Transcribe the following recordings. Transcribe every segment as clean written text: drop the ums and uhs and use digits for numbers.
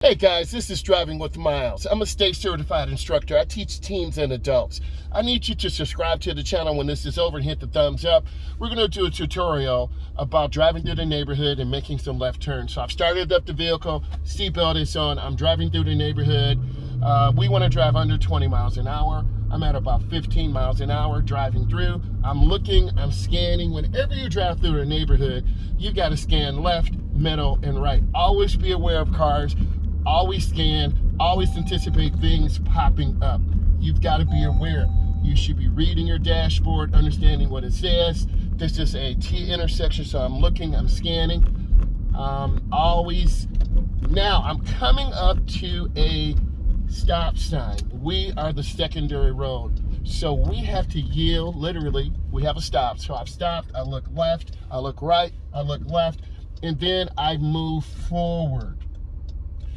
Hey guys, this is Driving with Miles. I'm a state certified instructor. I teach teens and adults. I need you to subscribe to the channel when this is over and hit the thumbs up. We're going to do a tutorial about driving through the neighborhood and making some left turns. So I've started up the vehicle, seatbelt is on, I'm driving through the neighborhood. We want to drive under 20 miles an hour. I'm at about 15 miles an hour driving through. I'm looking, I'm scanning. Whenever you drive through the neighborhood, you got to scan left, middle, and right. Always be aware of cars. Always scan, always anticipate things popping up. You've got to be aware. You should be reading your dashboard, understanding what it says. This is a T intersection, so I'm looking, I'm scanning. Now I'm coming up to a stop sign. We are the secondary road. So we have to yield, literally, we have a stop. So I've stopped, I look left, I look right, I look left, and then I move forward.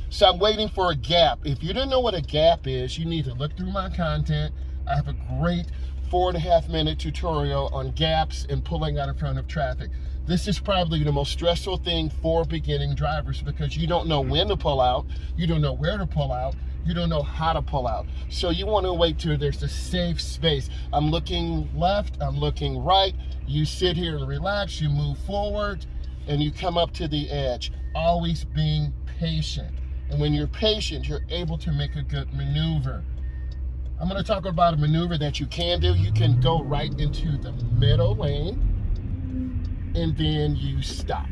So I'm waiting for a gap. If you don't know what a gap is, you need to look through my content. I have a great 4.5-minute tutorial on gaps and pulling out in front of traffic. This is probably the most stressful thing for beginning drivers because you don't know when to pull out, you don't know where to pull out, you don't know how to pull out. So you want to wait till there's a safe space. I'm looking left, I'm looking right. You sit here and relax, you move forward, and you come up to the edge. Always being patient. And when you're patient, you're able to make a good maneuver. I'm going to talk about a maneuver that you can do. You can go right into the middle lane, and then you stop.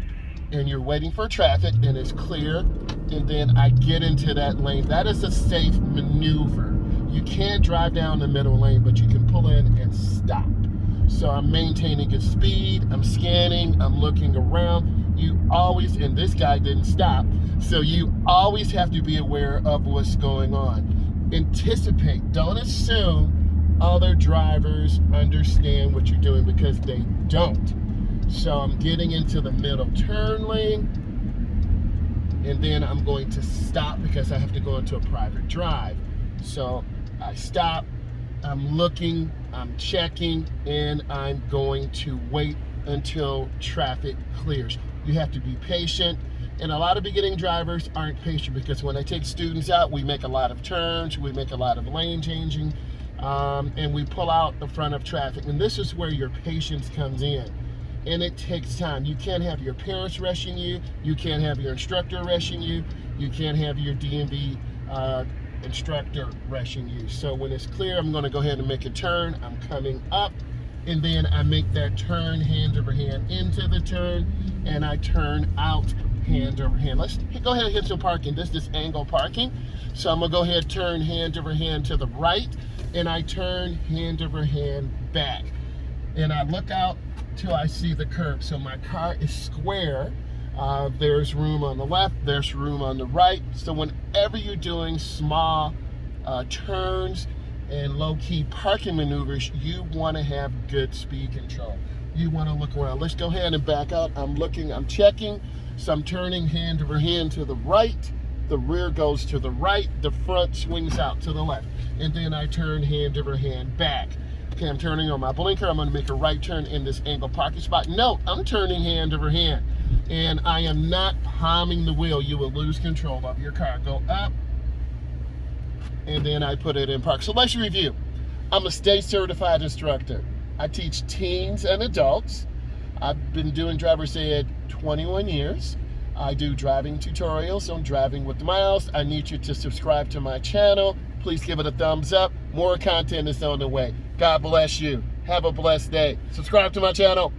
And you're waiting for traffic, and it's clear, and then I get into that lane. That is a safe maneuver. You can't drive down the middle lane, but you can pull in and stop. So I'm maintaining a speed, I'm scanning, I'm looking around. You always, and this guy didn't stop, so you always have to be aware of what's going on. Anticipate, don't assume other drivers understand what you're doing because they don't. So I'm getting into the middle turn lane, and then I'm going to stop because I have to go into a private drive. So I stop, I'm looking, I'm checking, and I'm going to wait until traffic clears. You have to be patient, and a lot of beginning drivers aren't patient because when I take students out, we make a lot of turns, we make a lot of lane changing, and we pull out in front of traffic. And this is where your patience comes in, and it takes time. You can't have your parents rushing you, you can't have your instructor rushing you, you can't have your DMV instructor rushing you. So when it's clear, I'm going to go ahead and make a turn. I'm coming up, and then I make that turn hand over hand into the turn, and I turn out hand over hand. Let's go ahead and hit some parking. This is angle parking. So I'm gonna go ahead, turn hand over hand to the right, and I turn hand over hand back. And I look out till I see the curb. So my car is square. There's room on the left, there's room on the right. So whenever you're doing small turns and low-key parking maneuvers, you want to have good speed control. You want to look around. Let's go ahead and back out. I'm looking, I'm checking. So I'm turning hand over hand to the right. The rear goes to the right. The front swings out to the left. And then I turn hand over hand back. Okay, I'm turning on my blinker. I'm going to make a right turn in this angle parking spot. No, I'm turning hand over hand. And I am not palming the wheel. You will lose control of your car. Go up, and then I put it in park. So let's review. I'm a state certified instructor. I teach teens and adults. I've been doing driver's ed 21 years. I do driving tutorials on Driving with Miles. I need you to subscribe to my channel. Please give it a thumbs up. More content is on the way. God bless you. Have a blessed day. Subscribe to my channel.